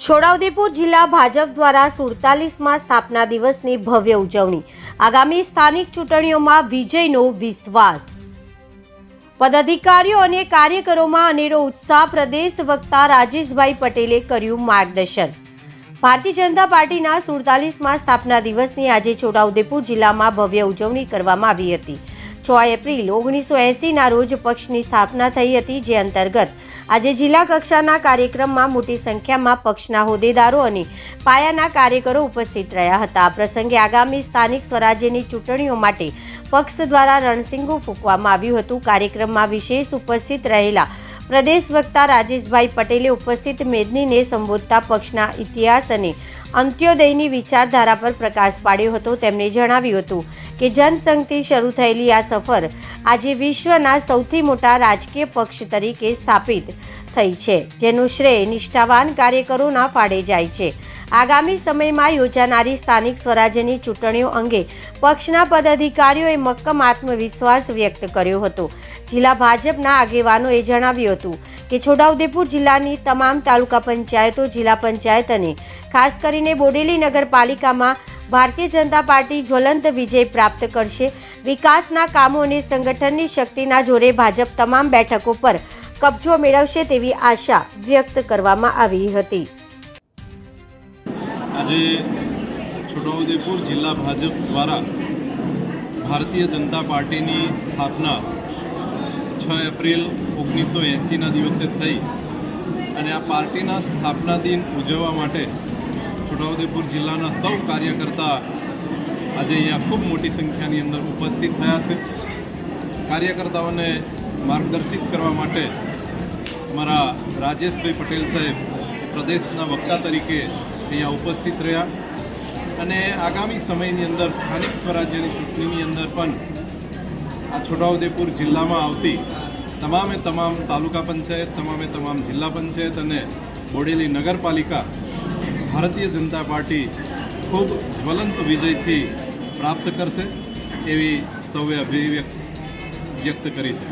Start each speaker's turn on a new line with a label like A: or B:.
A: છોટાઉદેપુર જિલ્લા ભાજપ દ્વારા 47મા સ્થાપના દિવસની ભવ્ય ઉજવણી। આગામી સ્થાનિક ચૂંટણીઓમાં વિજયનો વિશ્વાસ। પદાધિકારીઓ અને કાર્યકરોમાં અનેરો ઉત્સાહ। પ્રદેશ વક્તા રાજેશભાઈ પટેલે કર્યું માર્ગદર્શન। ભારતીય જનતા પાર્ટીના 47મા સ્થાપના દિવસની આજે છોટાઉદેપુર જિલ્લામાં ભવ્ય ઉજવણી કરવામાં આવી હતી। 6 એપ્રિલ 1980ના રોજ પક્ષની સ્થાપના થઈ હતી, જે અંતર્ગત આજે જિલ્લા કક્ષાના કાર્યક્રમમાં મોટી સંખ્યામાં પક્ષના હોદ્દેદારો અને પાયાના કાર્યકરો ઉપસ્થિત રહ્યા હતા। આ પ્રસંગે આગામી સ્થાનિક સ્વરાજ્યની ચૂંટણીઓ માટે પક્ષ દ્વારા રણસિંગુ ફૂંકવામાં આવ્યું હતું। કાર્યક્રમમાં વિશેષ ઉપસ્થિત રહેલા પ્રદેશ વક્તા રાજેશભાઈ પટેલે ઉપસ્થિત મેદનીને સંબોધતા પક્ષના ઇતિહાસ અને અંત્યોદયની વિચારધારા પર પ્રકાશ પાડ્યો હતો। તેમણે જણાવ્યું હતું કે જનસંઘથી શરૂ થયેલી આ સફર આજે વિશ્વના સૌથી મોટા રાજકીય પક્ષ તરીકે સ્થાપિત થઈ છે, જેનું શ્રેય નિષ્ઠાવાન કાર્યકરોના ફાળે જાય છે। આગામી સમયમાં યોજાનારી સ્થાનિક સ્વરાજ્યની ચૂંટણીઓ અંગે પક્ષના પદાધિકારીઓએ મક્કમ આત્મવિશ્વાસ વ્યક્ત કર્યો હતો। જિલ્લા ભાજપના આગેવાનોએ જણાવ્યું હતું કે છોટાઉદેપુર જિલ્લાની તમામ તાલુકા પંચાયતો, જિલ્લા પંચાયત અને ખાસ કરીને બોડેલી નગરપાલિકામાં ભારતીય જનતા પાર્ટી જ્વલંત વિજય પ્રાપ્ત કરશે। વિકાસના કામો અને સંગઠનની શક્તિના જોરે ભાજપ તમામ બેઠકો પર કબજો મેળવશે તેવી આશા વ્યક્ત કરવામાં આવી હતી।
B: આજે છોટાઉદેપુર જિલ્લા ભાજપ દ્વારા ભારતીય જનતા પાર્ટીની સ્થાપના 6 એપ્રિલ 1980ના દિવસે થઈ અને આ પાર્ટીના સ્થાપના દિન ઉજવવા માટે છોટાઉદેપુર જિલ્લાના સૌ કાર્યકર્તા આજે અહીંયા ખૂબ મોટી સંખ્યાની અંદર ઉપસ્થિત થયા છે। કાર્યકર્તાઓને માર્ગદર્શિત કરવા માટે અમારા રાજેશભાઈ પટેલ સાહેબ પ્રદેશના વક્તા તરીકે અહીંયા ઉપસ્થિત રહ્યા અને આગામી સમયની અંદર સ્થાનિક સ્વરાજ્યની ચૂંટણીની અંદર પણ આ છોટાઉદેપુર જિલ્લામાં આવતી તમામે તમામ તાલુકા પંચાયત, તમામે તમામ જિલ્લા પંચાયત અને બોડેલી નગરપાલિકા ભારતીય જનતા પાર્ટી ખૂબ જ્વલંત વિજયથી પ્રાપ્ત કરશે એવી સૌએ અભિવ્યક્ત વ્યક્ત કરી છે।